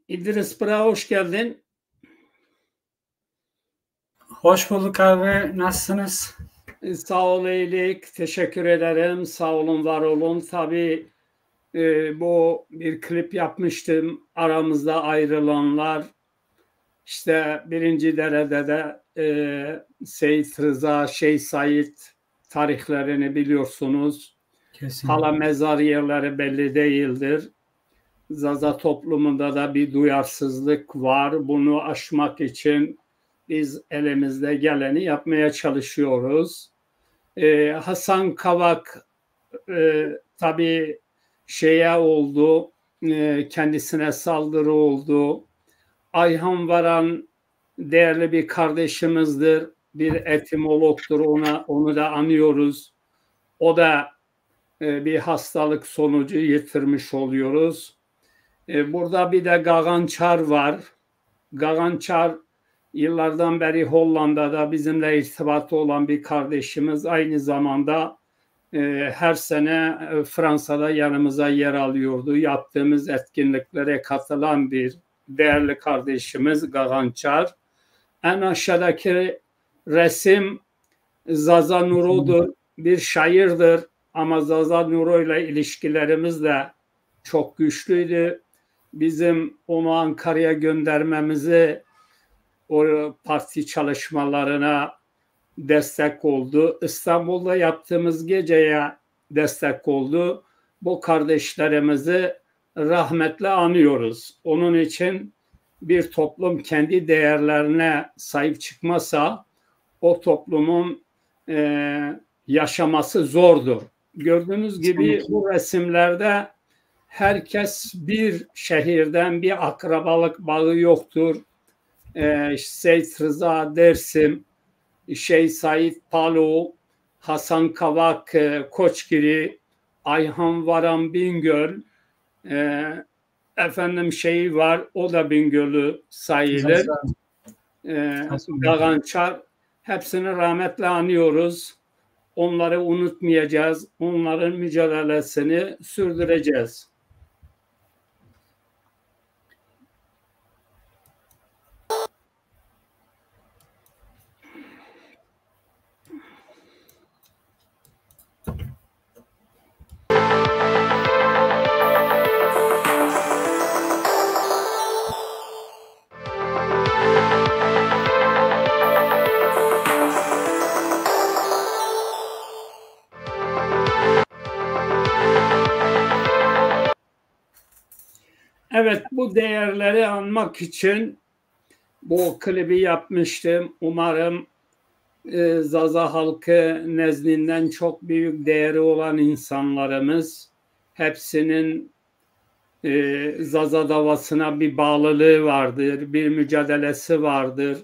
İdris Bra, hoş geldin. Hoş bulduk abi. Nasılsınız? Sağ ol, iyilik. Teşekkür ederim. Sağ olun, var olun. Tabii bu bir klip yapmıştım. Aramızda ayrılanlar. İşte birinci derede de Seyit Rıza, Şeyh Said tarihlerini biliyorsunuz. Kesinlikle. Hala mezar yerleri belli değildir. Zaza toplumunda da bir duyarsızlık var. Bunu aşmak için biz elimizde geleni yapmaya çalışıyoruz. Hasan Kavak tabii oldu, kendisine saldırı oldu. Ayhan Varan değerli bir kardeşimizdir, bir etimologtur, onu da anıyoruz. O da bir hastalık sonucu yitirmiş oluyoruz. Burada bir de Gagançar var. Gagançar yıllardan beri Hollanda'da bizimle irtibatı olan bir kardeşimiz. Aynı zamanda her sene Fransa'da yanımıza yer alıyordu. Yaptığımız etkinliklere katılan bir değerli kardeşimiz Gagançar. En aşağıdaki resim Zaza Nuro'dur. Bir şairdir ama Zaza Nuro ile ilişkilerimiz de çok güçlüydü. Bizim onu Ankara'ya göndermemizi, o parti çalışmalarına destek oldu. İstanbul'da yaptığımız geceye destek oldu. Bu kardeşlerimizi rahmetle anıyoruz. Onun için bir toplum kendi değerlerine sahip çıkmasa o toplumun yaşaması zordur. Gördüğünüz gibi bu resimlerde herkes bir şehirden, bir akrabalık bağı yoktur. Seyit Rıza Dersim, Şeyh Said Palo, Hasan Kavak Koçgiri, Ayhan Varan Bingöl, şeyi var, o da Bingöl'ü sayılır. Gagançar, hepsini rahmetle anıyoruz. Onları unutmayacağız. Onların mücadelesini sürdüreceğiz. Evet, bu değerleri anmak için bu klibi yapmıştım. Umarım Zaza halkı nezdinden çok büyük değeri olan insanlarımız, hepsinin Zaza davasına bir bağlılığı vardır, bir mücadelesi vardır,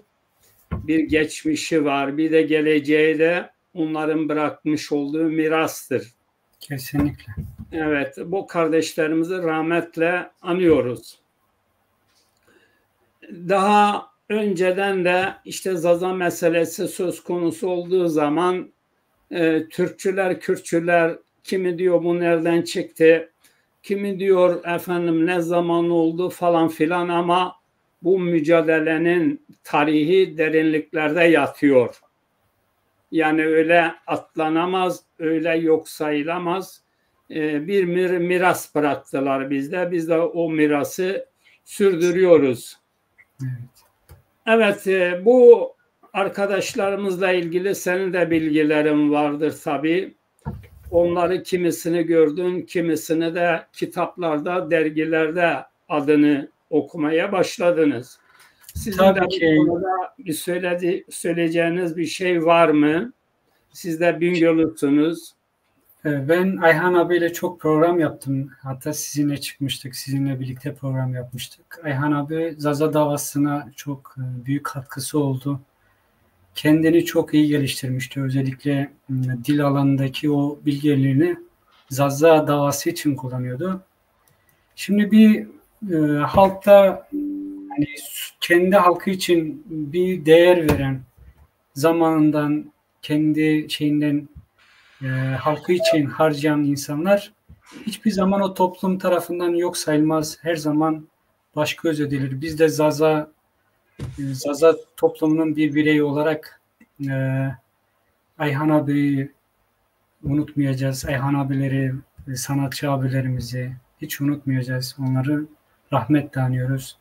bir geçmişi var, bir de geleceği de onların bırakmış olduğu mirastır. Kesinlikle. Evet, bu kardeşlerimizi rahmetle anıyoruz. Daha önceden de işte Zaza meselesi söz konusu olduğu zaman Türkçüler, Kürtçüler, kimi diyor bu nereden çıktı, kimi diyor efendim ne zaman oldu falan filan, ama bu mücadelenin tarihi derinliklerde yatıyor. Yani öyle atlanamaz, öyle yok sayılamaz. Bir miras bıraktılar bizde. Biz de o mirası sürdürüyoruz. Evet, bu arkadaşlarımızla ilgili senin de bilgilerin vardır tabii. Onları kimisini gördün, kimisini de kitaplarda, dergilerde adını okumaya başladınız. Sizin Tabii de ki. bu konuda bir söyleyeceğiniz bir şey var mı? Siz de Bingöl'lüsünüz. Ben Ayhan abiyle çok program yaptım. Hatta sizinle çıkmıştık. Sizinle birlikte program yapmıştık. Ayhan abi Zaza davasına çok büyük katkısı oldu. Kendini çok iyi geliştirmişti. Özellikle dil alanındaki o bilgilerini Zaza davası için kullanıyordu. Şimdi bir halkta hani kendi halkı için bir değer veren, zamanından, kendi şeyinden halkı için harcayan insanlar hiçbir zaman o toplum tarafından yok sayılmaz. Her zaman başka özür dilerim. Biz de Zaza toplumunun bir bireyi olarak Ayhan abiyi unutmayacağız. Ayhan abileri, sanatçı abilerimizi hiç unutmayacağız. Onları rahmetle anıyoruz.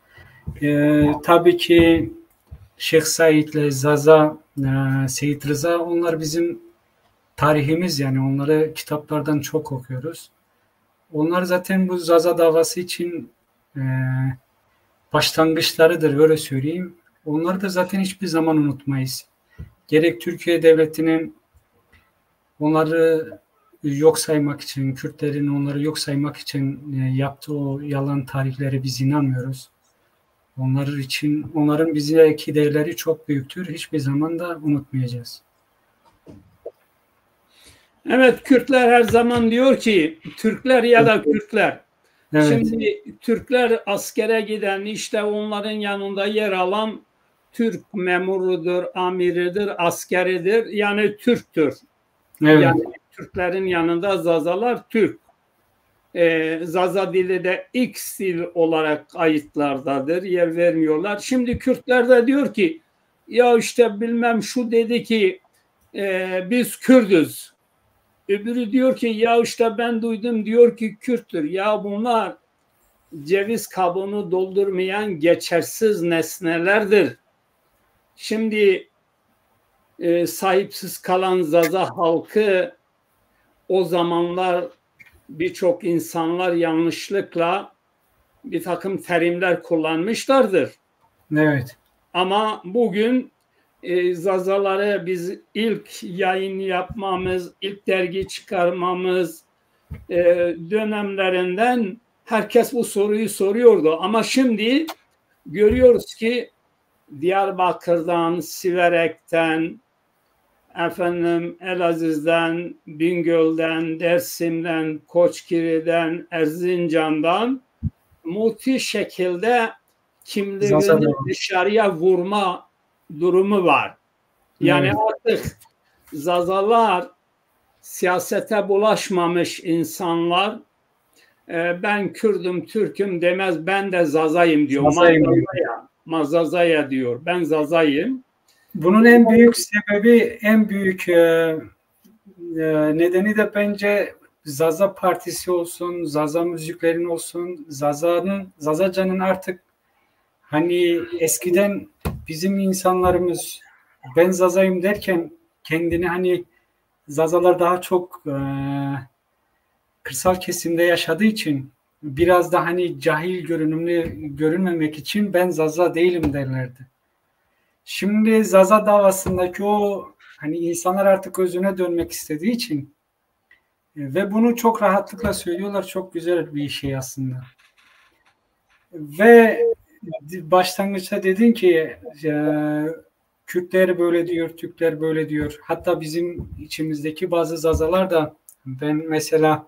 Tabii ki Şeyh Said'le Zaza, Seyit Rıza, onlar bizim tarihimiz, yani onları kitaplardan çok okuyoruz. Onlar zaten bu Zaza davası için başlangıçlarıdır, öyle söyleyeyim. Onları da zaten hiçbir zaman unutmayız. Gerek Türkiye Devleti'nin onları yok saymak için, Kürtlerin onları yok saymak için yaptığı o yalan tarihlere biz inanmıyoruz. Onların bizdeki değerleri çok büyüktür. Hiçbir zaman da unutmayacağız. Evet, Kürtler her zaman diyor ki Türkler ya da Kürtler. Evet. Şimdi Türkler askere giden, işte onların yanında yer alan Türk memurudur, amiridir, askeridir. Yani Türktür. Evet. Yani Türklerin yanında Zazalar Türk. Zaza dili de X dil olarak kayıtlardadır. Yer vermiyorlar. Şimdi Kürtler de diyor ki ya işte bilmem şu dedi ki biz Kürdüz. Öbürü diyor ki ya işte ben duydum diyor ki Kürttür. Ya bunlar ceviz kabuğunu doldurmayan geçersiz nesnelerdir. Şimdi sahipsiz kalan Zaza halkı o zamanlar birçok insanlar yanlışlıkla bir takım terimler kullanmışlardır. Evet. Ama bugün Zazaları biz ilk yayın yapmamız, ilk dergi çıkarmamız dönemlerinden herkes bu soruyu soruyordu. Ama şimdi görüyoruz ki Diyarbakır'dan, Siverek'ten, Elaziz'den, Bingöl'den, Dersim'den, Koçkiri'den, Erzincan'dan muhti şekilde kimliğini dışarıya vurma durumu var. Yani artık Zazalar siyasete bulaşmamış insanlar. Ben Kürdüm, Türk'üm demez, ben de Zazayım diyor. Mazazaya diyor. Ben Zazayım. Bunun en büyük sebebi, en büyük nedeni de bence Zaza Partisi olsun, Zaza müziklerin olsun, Zazaca'nın artık hani eskiden bizim insanlarımız ben Zazayım derken kendini hani Zazalar daha çok kırsal kesimde yaşadığı için biraz da hani cahil görünmemek için ben Zaza değilim derlerdi. Şimdi Zaza davasındaki o hani insanlar artık özüne dönmek istediği için ve bunu çok rahatlıkla söylüyorlar. Çok güzel bir şey aslında. Ve başlangıçta dedin ki Kürtler böyle diyor, Türkler böyle diyor. Hatta bizim içimizdeki bazı Zazalar da ben mesela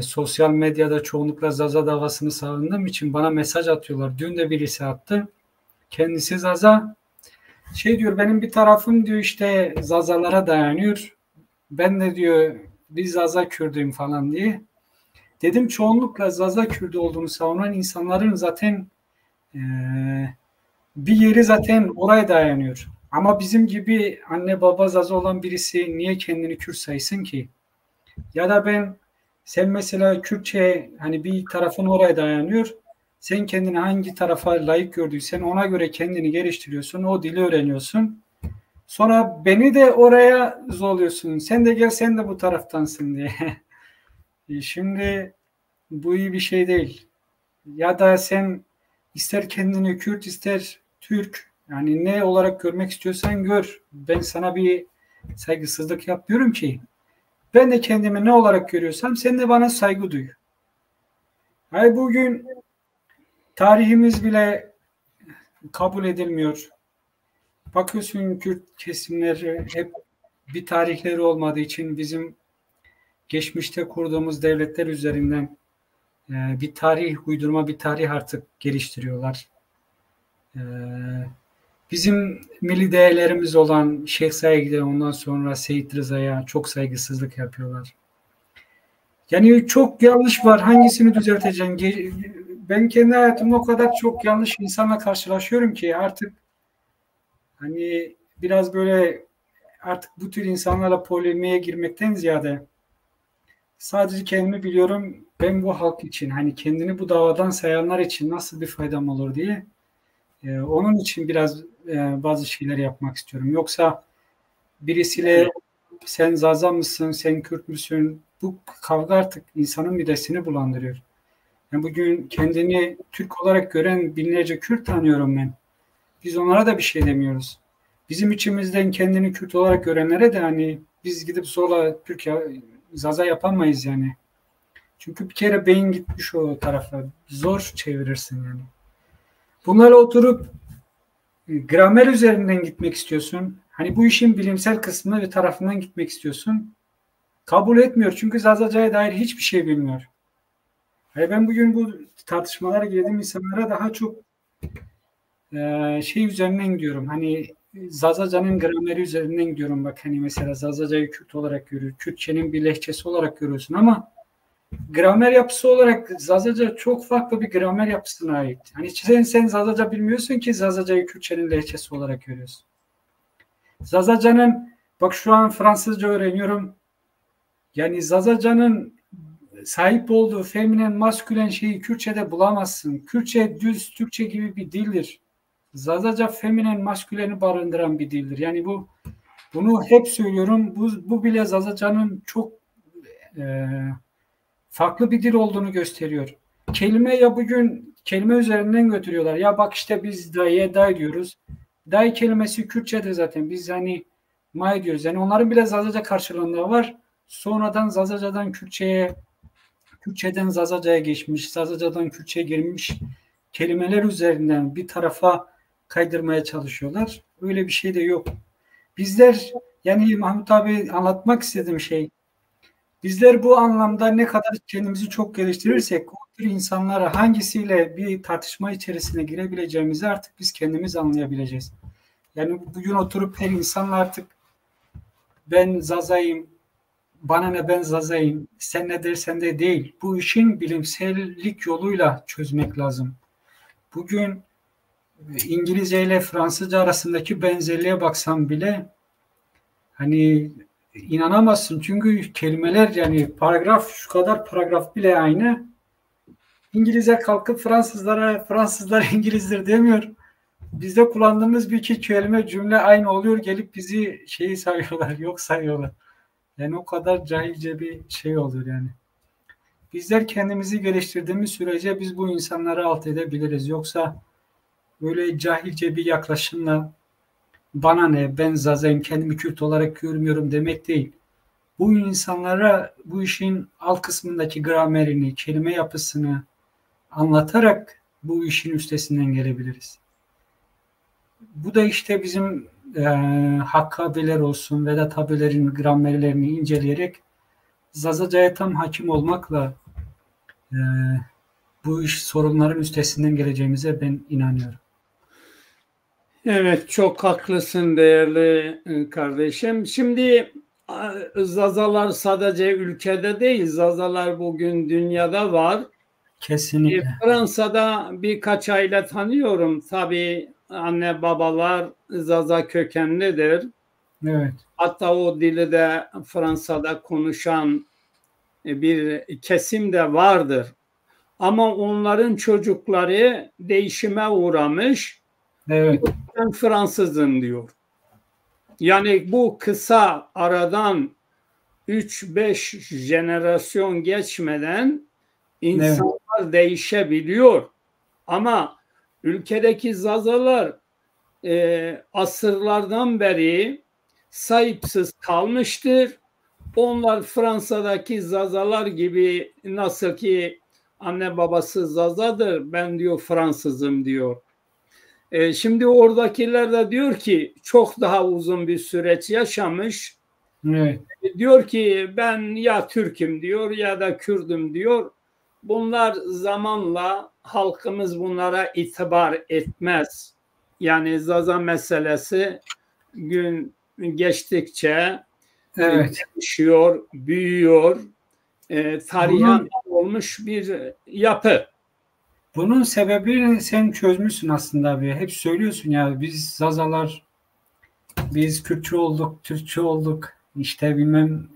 sosyal medyada çoğunlukla Zaza davasını savunduğum için bana mesaj atıyorlar. Dün de birisi attı. Kendisi Zaza. Diyor benim bir tarafım diyor işte Zazalara dayanıyor. Ben de diyor biz Zaza Kürdüyüm falan diye. Dedim çoğunlukla Zaza Kürdü olduğunu savunan insanların zaten bir yeri zaten oraya dayanıyor. Ama bizim gibi anne baba Zaza olan birisi niye kendini Kürt saysın ki? Ya da sen mesela Kürtçe hani bir tarafın oraya dayanıyor. Sen kendini hangi tarafa layık gördüysen ona göre kendini geliştiriyorsun. O dili öğreniyorsun. Sonra beni de oraya zorluyorsun. Sen de gel sen de bu taraftansın diye. Şimdi bu iyi bir şey değil. Ya da sen ister kendini Kürt ister Türk yani ne olarak görmek istiyorsan gör. Ben sana bir saygısızlık yapmıyorum ki. Ben de kendimi ne olarak görüyorsam sen de bana saygı duy. Hayır bugün tarihimiz bile kabul edilmiyor. Bakıyorsun Kürt kesimleri hep bir tarihleri olmadığı için bizim geçmişte kurduğumuz devletler üzerinden bir tarih uydurma bir tarih artık geliştiriyorlar. Bizim milli değerlerimiz olan Şeyh Said'e ondan sonra Seyit Rıza'ya çok saygısızlık yapıyorlar. Yani çok yanlış var. Hangisini düzelteceğim? ben kendi hayatımda o kadar çok yanlış insanla karşılaşıyorum ki artık hani biraz böyle artık bu tür insanlarla polemiğe girmekten ziyade sadece kendimi biliyorum, ben bu halk için hani kendini bu davadan sayanlar için nasıl bir faydam olur diye onun için biraz bazı şeyler yapmak istiyorum. Yoksa birisiyle sen Zaza mısın, sen Kürt müsün? Bu kavga artık insanın midesini bulandırıyor. Yani bugün kendini Türk olarak gören binlerce Kürt tanıyorum ben. Biz onlara da bir şey demiyoruz. Bizim içimizden kendini Kürt olarak görenlere de hani biz gidip zorla Türkiye Zaza yapamayız yani. Çünkü bir kere beyin gitmiş o tarafa. Zor çevirirsin yani. Bunlarla oturup gramer üzerinden gitmek istiyorsun. Hani bu işin bilimsel kısmı ve tarafından gitmek istiyorsun. Kabul etmiyor. Çünkü Zazaca'ya dair hiçbir şey bilmiyor. Yani ben bugün bu tartışmalara girdiğim insanlara daha çok şey üzerinden gidiyorum. Hani Zazaca'nın grameri üzerinden gidiyorum. Bak hani mesela Zazaca'yı Kürt olarak görüyor. Kürtçenin bir lehçesi olarak görüyorsun ama gramer yapısı olarak Zazaca çok farklı bir gramer yapısına ait. Hani sen Zazaca bilmiyorsun ki Zazaca'yı Kürtçenin lehçesi olarak görüyorsun. Zazaca'nın bak şu an Fransızca öğreniyorum. Yani Zazaca'nın sahip olduğu feminen, maskülen şeyi Kürtçe'de bulamazsın. Kürtçe düz Türkçe gibi bir dildir. Zazaca feminen, masküleni barındıran bir dildir. Yani bunu hep söylüyorum. Bu bile Zazaca'nın çok e, farklı bir dil olduğunu gösteriyor. Kelime ya bugün kelime üzerinden götürüyorlar. Ya bak işte biz dayıya day diyoruz. Day kelimesi Kürtçe'de zaten. Biz hani may diyoruz. Yani onların bile Zazaca karşılığında var. Sonradan Zazaca'dan Kürtçe'ye, Kürtçeden Zazaca'ya geçmiş, Zazaca'dan Kürtçe'ye girmiş kelimeler üzerinden bir tarafa kaydırmaya çalışıyorlar. Öyle bir şey de yok. Bizler yani Mahmut abi anlatmak istediğim şey bizler bu anlamda ne kadar kendimizi çok geliştirirsek o tür insanlara hangisiyle bir tartışma içerisine girebileceğimizi artık biz kendimiz anlayabileceğiz. Yani bugün oturup her insanla artık ben Zaza'yım, bana ne ben Zaza'yım, sen ne dersen de değil. Bu işin bilimsellik yoluyla çözmek lazım. Bugün İngilizce ile Fransızca arasındaki benzerliğe baksam bile hani inanamazsın. Çünkü kelimeler yani paragraf şu kadar paragraf bile aynı. İngilizce kalkıp Fransızlar İngilizdir demiyor. Bizde kullandığımız bir iki kelime cümle aynı oluyor. Gelip bizi şeyi sayıyorlar, yok sayıyorlar. Yani o kadar cahilce bir şey oluyor yani. Bizler kendimizi geliştirdiğimiz sürece biz bu insanları alt edebiliriz. Yoksa böyle cahilce bir yaklaşımla bana ne ben Zaza'yım kendimi Kürt olarak görmüyorum demek değil. Bu insanlara bu işin alt kısmındaki gramerini, kelime yapısını anlatarak bu işin üstesinden gelebiliriz. Bu da işte bizim Hakkı abiler olsun, Vedat abilerin gramerlerini inceleyerek Zazaca'ya tam hakim olmakla e, bu iş sorunların üstesinden geleceğimize ben inanıyorum. Evet, çok haklısın değerli kardeşim. Şimdi Zazalar sadece ülkede değil, Zazalar bugün dünyada var. Kesinlikle. Fransa'da birkaç aile tanıyorum. Tabii anne babalar Zaza kökenlidir. Evet. Hatta o dili de Fransa'da konuşan bir kesim de vardır. Ama onların çocukları değişime uğramış. Evet. Ben Fransızım diyor. Yani bu kısa aradan 3-5 jenerasyon geçmeden insanlar değişebiliyor. Ama ülkedeki Zazalar asırlardan beri sahipsiz kalmıştır. Onlar Fransa'daki Zazalar gibi nasıl ki anne babası Zazadır, ben diyor Fransızım diyor. Şimdi oradakiler de diyor ki çok daha uzun bir süreç yaşamış. Evet. Diyor ki ben ya Türk'üm diyor ya da Kürdüm diyor. Bunlar zamanla halkımız bunlara itibar etmez. Yani Zaza meselesi gün geçtikçe gelişiyor, büyüyor. Tarihe olmuş bir yapı. Bunun sebebini sen çözmüşsün aslında abi. Hep söylüyorsun ya, biz Zazalar, biz Kürtçü olduk, Türkçü olduk, işte bilmem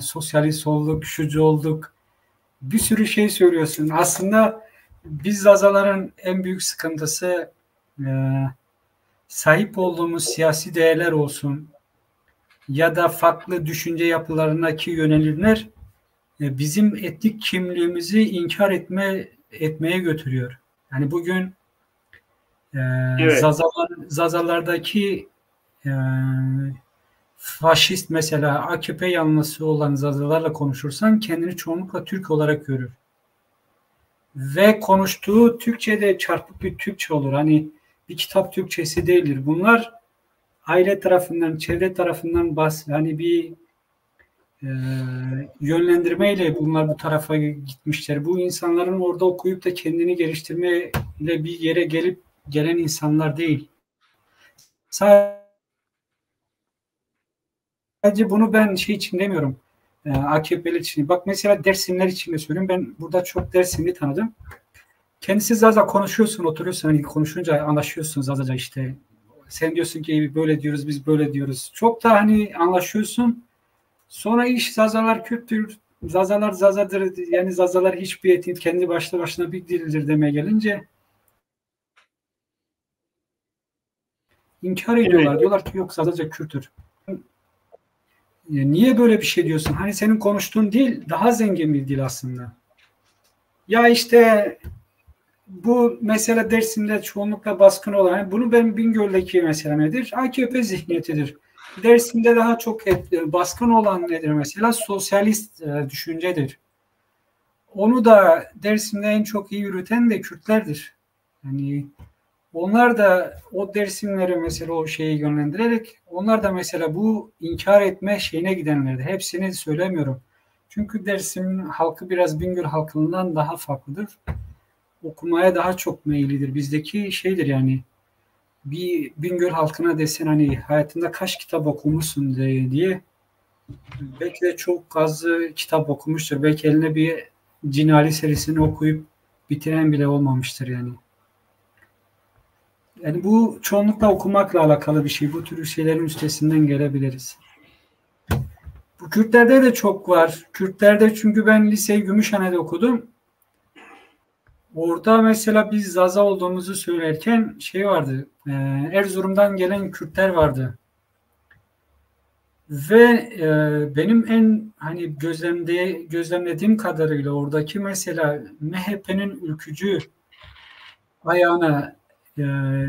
sosyalist olduk, şucu olduk. Bir sürü şey söylüyorsun. Aslında biz Zazaların en büyük sıkıntısı e, sahip olduğumuz siyasi değerler olsun ya da farklı düşünce yapılarındaki yönelimler bizim etnik kimliğimizi inkar etmeye götürüyor. Yani bugün Evet. Zazalardaki e, faşist, mesela AKP yanlısı olan Zazalarla konuşursan kendini çoğunlukla Türk olarak görür. Ve konuştuğu Türkçe'de çarpık bir Türkçe olur. Hani bir kitap Türkçesi değildir. Bunlar aile tarafından, çevre tarafından hani bir e, yönlendirmeyle bunlar bu tarafa gitmişler. Bu insanların orada okuyup da kendini geliştirmeyle bir yere gelen insanlar değil. Sadece bunu ben şey için demiyorum. AKP'li için. Bak mesela Dersimler için de söylüyorum. Ben burada çok Dersimli tanıdım. Kendisi Zaza konuşuyorsun, oturuyorsun, hani konuşunca anlaşıyorsun Zazaca işte. Sen diyorsun ki böyle diyoruz, biz böyle diyoruz. Çok da hani anlaşıyorsun. Sonra iş Zazalar Kürttür, Zazalar Zazadır, yani Zazalar hiçbir etnik kendi başına bir dildir demeye gelince inkar Evet. ediyorlar. Diyorlar ki yok, Zazaca Kürttür. Niye böyle bir şey diyorsun? Hani senin konuştuğun dil daha zengin bir dil aslında. Ya işte bu mesela Dersim'de çoğunlukla baskın olan, yani bunu ben Bingöl'deki mesela nedir? AKP zihniyetidir. Dersim'de daha çok baskın olan nedir mesela? Sosyalist düşüncedir. Onu da Dersim'de en çok iyi yürüten de Kürtlerdir. Yani onlar da o Dersimlere mesela o şeyi yönlendirerek, onlar da mesela bu inkar etme şeyine gidenlerdir. Hepsini söylemiyorum. Çünkü Dersim halkı biraz Bingöl halkından daha farklıdır. Okumaya daha çok meyillidir. Bizdeki şeydir yani, bir Bingöl halkına desen hani hayatında kaç kitap okumuşsun diye, belki de çok az kitap okumuştur. Belki eline bir Cinali serisini okuyup bitiren bile olmamıştır yani. Yani bu çoğunlukla okumakla alakalı bir şey. Bu tür şeylerin üstesinden gelebiliriz. Bu Kürtlerde de çok var. Kürtlerde, çünkü ben liseyi Gümüşhane'de okudum. Orada mesela biz Zaza olduğumuzu söylerken şey vardı. Erzurum'dan gelen Kürtler vardı. Ve benim en hani gözlemlediğim kadarıyla oradaki mesela MHP'nin ülkücü ayağına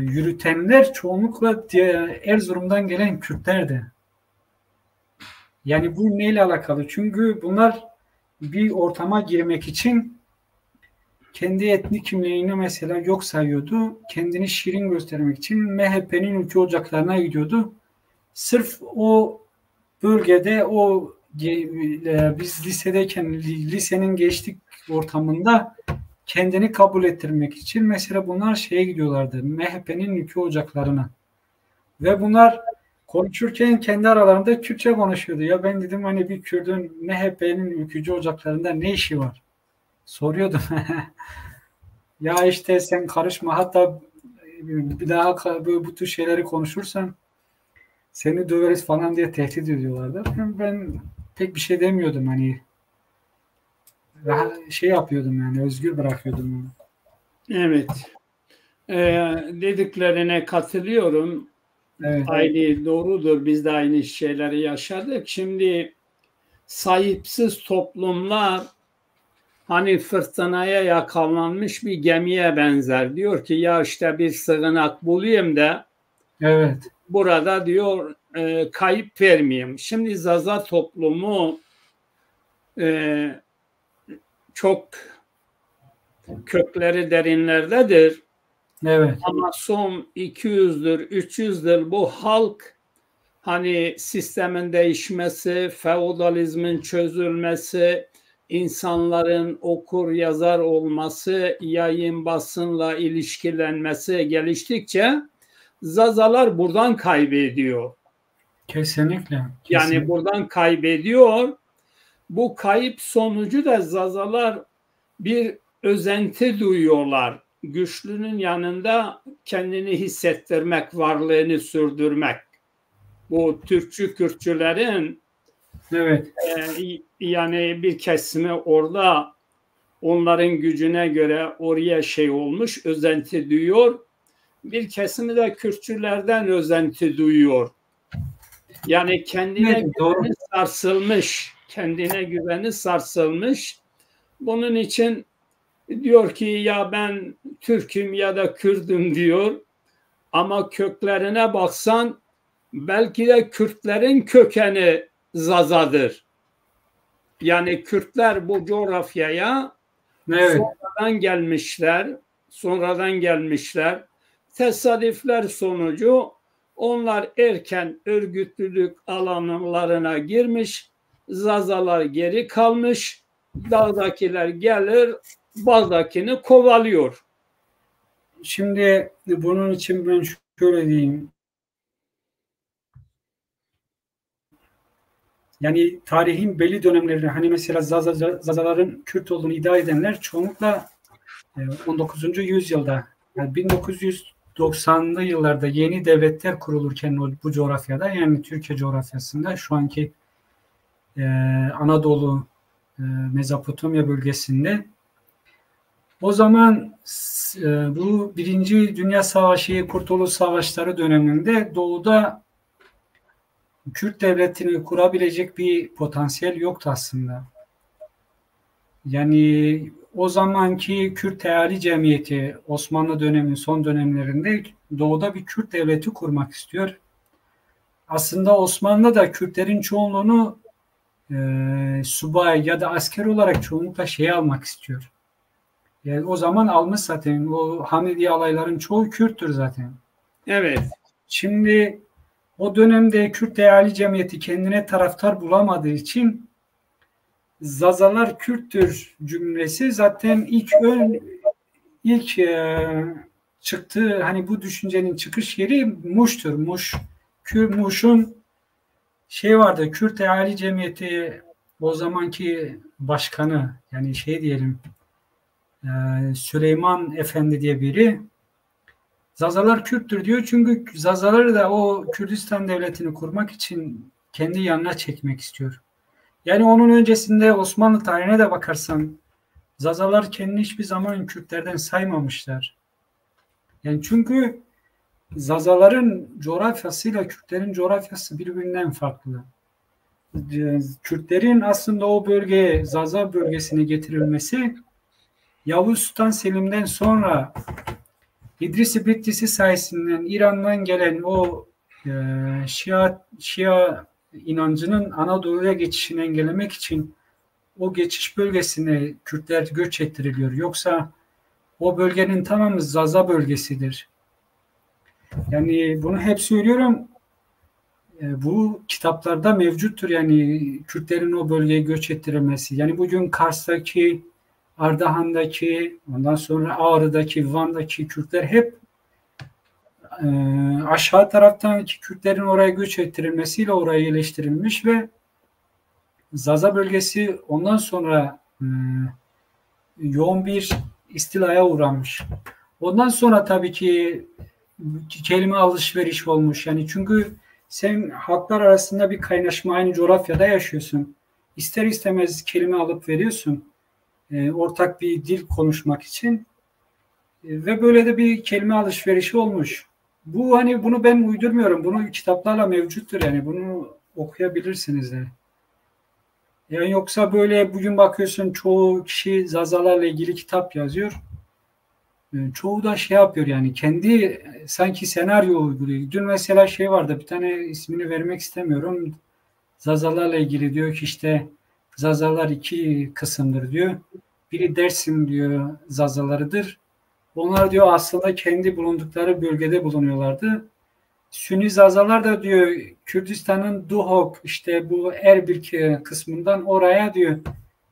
yürütenler çoğunlukla Erzurum'dan gelen Kürtlerdi. Yani bu neyle alakalı? Çünkü bunlar bir ortama girmek için kendi etnik kimliğini mesela yok sayıyordu. Kendini şirin göstermek için MHP'nin ülke ocaklarına gidiyordu. Sırf o bölgede biz lisedeyken lisenin gençlik ortamında kendini kabul ettirmek için mesela bunlar şeye gidiyorlardı. MHP'nin ülke ocaklarına. Ve bunlar konuşurken kendi aralarında Kürtçe konuşuyordu. Ya ben dedim hani bir Kürt'ün MHP'nin ülkücü ocaklarında ne işi var? Soruyordum. Ya işte sen karışma, hatta bir daha bu tür şeyleri konuşursan seni döveriz falan diye tehdit ediyorlardı. Ben pek bir şey demiyordum, hani şey yapıyordum yani, özgür bırakıyordum onu. Evet. Dediklerine katılıyorum. Evet. Aynı doğrudur. Biz de aynı şeyleri yaşadık. Şimdi sahipsiz toplumlar hani fırtınaya yakalanmış bir gemiye benzer. Diyor ki ya işte bir sığınak bulayım da Evet. burada diyor kayıp vermeyeyim. Şimdi Zaza toplumu çok kökleri derinlerdedir. Evet. Ama son 200'dür, 300'dür bu halk hani sistemin değişmesi, feodalizmin çözülmesi, insanların okur yazar olması, yayın basınla ilişkilenmesi geliştikçe Zazalar buradan kaybediyor. Kesinlikle. Yani buradan kaybediyor. Bu kayıp sonucu da Zazalar bir özenti duyuyorlar. Güçlünün yanında kendini hissettirmek, varlığını sürdürmek. Bu Türkçü Kürtçülerin Evet. Yani bir kesimi orada onların gücüne göre oraya şey olmuş, özenti duyuyor. Bir kesimi de Kürtçülerden özenti duyuyor. Yani kendine güveni sarsılmış. Kendine güveni sarsılmış. Bunun için diyor ki ya ben Türk'üm ya da Kürdüm diyor. Ama köklerine baksan belki de Kürtlerin kökeni Zazadır. Yani Kürtler bu coğrafyaya sonradan gelmişler. Tesadüfler sonucu onlar erken örgütlülük alanlarına girmiş, Zazalar geri kalmış, dağdakiler gelir, bağdakini kovalıyor. Şimdi bunun için ben şöyle diyeyim. Yani tarihin belli dönemlerinde hani mesela Zazaların Kürt olduğunu iddia edenler çoğunlukla 19. yüzyılda yani 1990'lı yıllarda yeni devletler kurulurken bu coğrafyada yani Türkiye coğrafyasında şu anki Anadolu, Mezopotamya bölgesinde o zaman bu Birinci Dünya Savaşı, Kurtuluş Savaşları döneminde doğuda Kürt devletini kurabilecek bir potansiyel yoktu aslında. Yani o zamanki Kürt Teali Cemiyeti Osmanlı döneminin son dönemlerinde doğuda bir Kürt devleti kurmak istiyor. Aslında Osmanlı da Kürtlerin çoğunluğunu subay ya da asker olarak çoğunlukla almak istiyor. Yani o zaman almış zaten. O Hamidi alayların çoğu Kürttür zaten. Evet. Şimdi o dönemde Kürt Teali Cemiyeti kendine taraftar bulamadığı için Zazalar Kürttür cümlesi zaten ilk çıktığı hani bu düşüncenin çıkış yeri Muş'tur. Muş'un vardı. Kürt Teali Cemiyeti o zamanki başkanı yani diyelim Süleyman Efendi diye biri Zazalar Kürttür diyor. Çünkü Zazaları da o Kürdistan devletini kurmak için kendi yanına çekmek istiyor. Yani onun öncesinde Osmanlı tarihine de bakarsan Zazalar kendini hiçbir zaman Kürtlerden saymamışlar. Yani çünkü Zazaların coğrafyasıyla Kürtlerin coğrafyası birbirinden farklı. Kürtlerin aslında o bölgeye, Zaza bölgesine getirilmesi Yavuz Sultan Selim'den sonra İdris-i Bitlisi sayesinde İran'dan gelen o Şia inancının Anadolu'ya geçişini engellemek için o geçiş bölgesine Kürtler göç ettiriliyor. Yoksa o bölgenin tamamı Zaza bölgesidir. Yani bunu hep söylüyorum. Bu kitaplarda mevcuttur. Yani Kürtlerin o bölgeye göç ettirilmesi. Yani bugün Kars'taki, Ardahan'daki, ondan sonra Ağrı'daki, Van'daki Kürtler hep aşağı taraftaki Kürtlerin oraya göç ettirilmesiyle oraya yerleştirilmiş ve Zaza bölgesi ondan sonra yoğun bir istilaya uğramış. Ondan sonra tabii ki kelime alışveriş olmuş. Yani çünkü sen halklar arasında bir kaynaşma aynı coğrafyada yaşıyorsun. İster istemez kelime alıp veriyorsun. Ortak bir dil konuşmak için. Ve böyle de bir kelime alışverişi olmuş. Bu hani bunu ben uydurmuyorum. Bunu kitaplarla mevcuttur yani. Bunu okuyabilirsiniz de. Yani yoksa böyle bugün bakıyorsun çoğu kişi Zazalarla ilgili kitap yazıyor. Çoğu da yapıyor yani kendi sanki senaryo uyguluyor. Dün mesela vardı bir tane ismini vermek istemiyorum. Zazalarla ilgili diyor ki işte Zazalar iki kısımdır diyor. Biri Dersim diyor Zazalarıdır. Onlar diyor aslında kendi bulundukları bölgede bulunuyorlardı. Sünni Zazalar da diyor Kürdistan'ın Duhok işte bu Erbil kısmından oraya diyor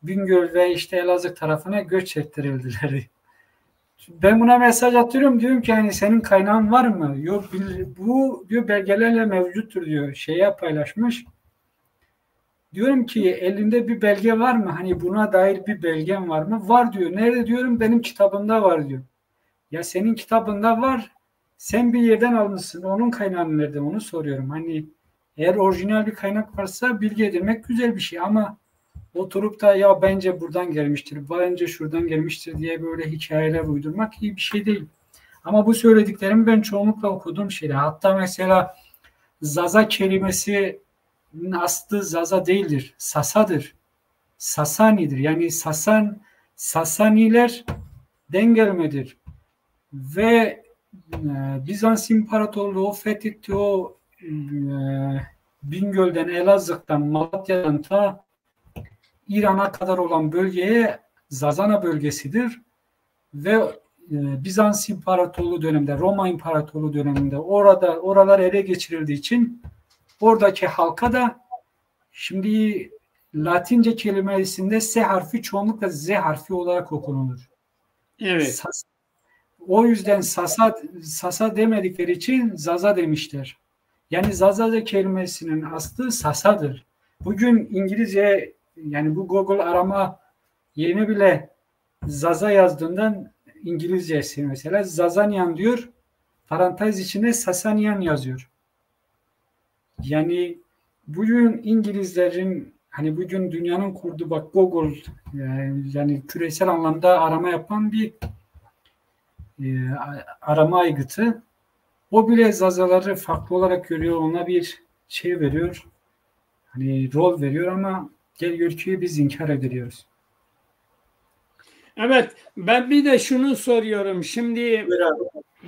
Bingöl ve işte Elazığ tarafına göç ettirildiler. Ben buna mesaj atıyorum diyorum ki hani senin kaynağın var mı? Yok bu diyor belgelerle mevcuttur diyor. Paylaşmış. Diyorum ki elinde bir belge var mı? Hani buna dair bir belgen var mı? Var diyor. Nerede diyorum? Benim kitabımda var diyor. Ya senin kitabında var. Sen bir yerden almışsın. Onun kaynağı nerede? Onu soruyorum. Hani eğer orijinal bir kaynak varsa bilgi edinmek güzel bir şey ama oturup da ya bence buradan gelmiştir, bence şuradan gelmiştir diye böyle hikayeler uydurmak iyi bir şey değil. Ama bu söylediklerimi ben çoğunlukla okuduğum şeyler. Hatta mesela Zaza kelimesinin aslı Zaza değildir. Sasadır. Sasani'dir. Yani Sasanilerden gelmedir. Ve Bizans İmparatorluğu fethetti o Bingöl'den, Elazığ'dan, Malatya'dan ta İran'a kadar olan bölgeye Zazana bölgesidir. Ve Bizans İmparatorluğu döneminde, Roma İmparatorluğu döneminde oralar ele geçirildiği için oradaki halka da şimdi Latince kelimesinde S harfi çoğunlukla Z harfi olarak okunulur. Evet. O yüzden sasa demedikleri için zaza demişler. Yani zaza kelimesinin aslı sasadır. Bugün İngilizce yani bu Google arama yerine bile zaza yazdığından İngilizcesi mesela Zazanyan diyor. Parantez içinde Sasanyan yazıyor. Yani bugün İngilizlerin hani bugün dünyanın kurduğu bak Google yani küresel anlamda arama yapan bir arama aygıtı. O bile zazaları farklı olarak görüyor. Ona bir şey veriyor. Hani rol veriyor ama gel ki biz inkar ediyoruz. Evet, ben bir de şunu soruyorum. Şimdi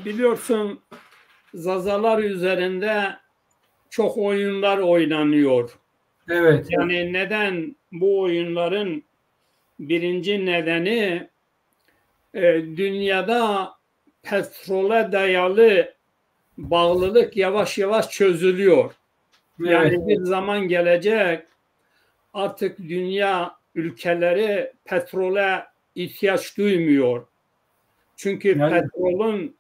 biliyorsun Zazalar üzerinde çok oyunlar oynanıyor. Evet. Yani neden bu oyunların birinci nedeni dünyada petrole dayalı bağlılık yavaş yavaş çözülüyor. Yani Evet. bir zaman gelecek artık dünya ülkeleri petrole ihtiyaç duymuyor. Çünkü petrolün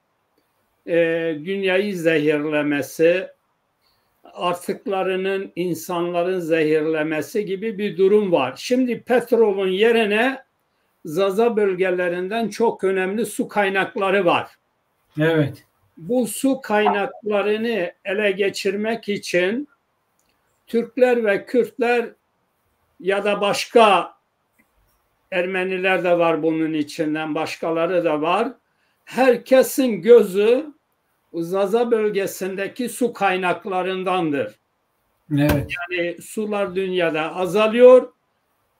dünyayı zehirlemesi, artıklarının insanların zehirlemesi gibi bir durum var. Şimdi petrolün yerine Zaza bölgelerinden çok önemli su kaynakları var. Evet. Bu su kaynaklarını ele geçirmek için Türkler ve Kürtler ya da başka Ermeniler de var bunun içinden, başkaları da var. Herkesin gözü Zaza bölgesindeki su kaynaklarındandır. Evet. Yani sular dünyada azalıyor.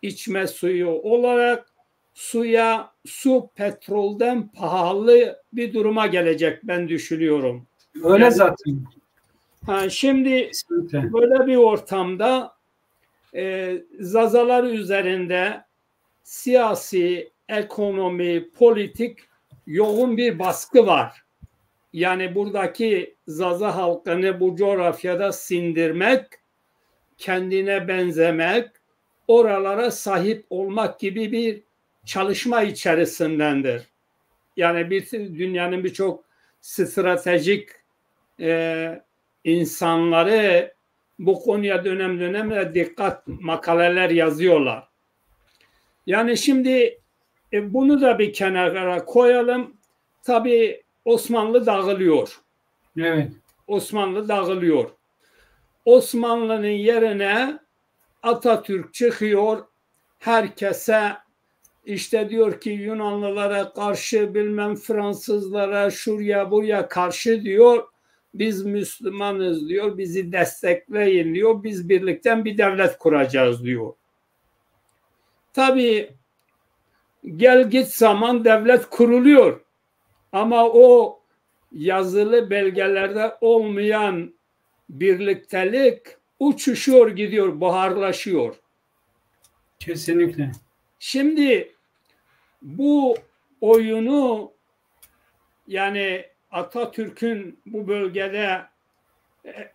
İçme suyu olarak su petrolden pahalı bir duruma gelecek ben düşünüyorum. Öyle Yani, zaten. şimdi Kesinlikle. böyle bir ortamda Zazalar üzerinde siyasi, ekonomi, politik yoğun bir baskı var. Yani buradaki Zaza halkını bu coğrafyada sindirmek, kendine benzemek, oralara sahip olmak gibi bir çalışma içerisindendir. Yani dünyanın birçok stratejik insanları bu konuya dönem dönem dikkat makaleler yazıyorlar. Yani şimdi bunu da bir kenara koyalım. Tabii Osmanlı dağılıyor. Evet. Osmanlı dağılıyor. Osmanlı'nın yerine Atatürk çıkıyor. Herkese işte diyor ki Yunanlılara karşı bilmem Fransızlara şuraya buraya karşı diyor. Biz Müslümanız diyor. Bizi destekleyin diyor. Biz birlikten bir devlet kuracağız diyor. Tabii gel git zaman devlet kuruluyor. Ama o yazılı belgelerde olmayan birliktelik uçuşuyor gidiyor, buharlaşıyor. Kesinlikle. Şimdi bu oyunu yani Atatürk'ün bu bölgede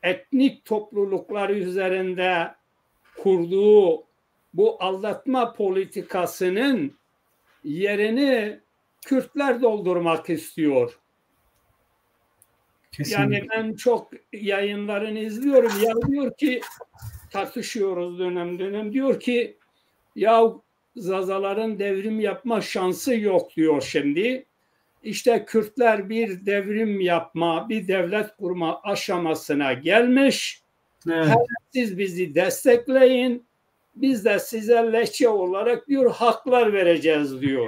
etnik topluluklar üzerinde kurduğu bu aldatma politikasının yerini Kürtler doldurmak istiyor. Kesinlikle. Yani ben çok yayınlarını izliyorum. Ya diyor ki tartışıyoruz dönem dönem. Diyor ki ya Zazaların devrim yapma şansı yok diyor şimdi. İşte Kürtler bir devrim yapma, bir devlet kurma aşamasına gelmiş. Evet. Siz bizi destekleyin. Biz de size lehçe olarak diyor haklar vereceğiz diyor.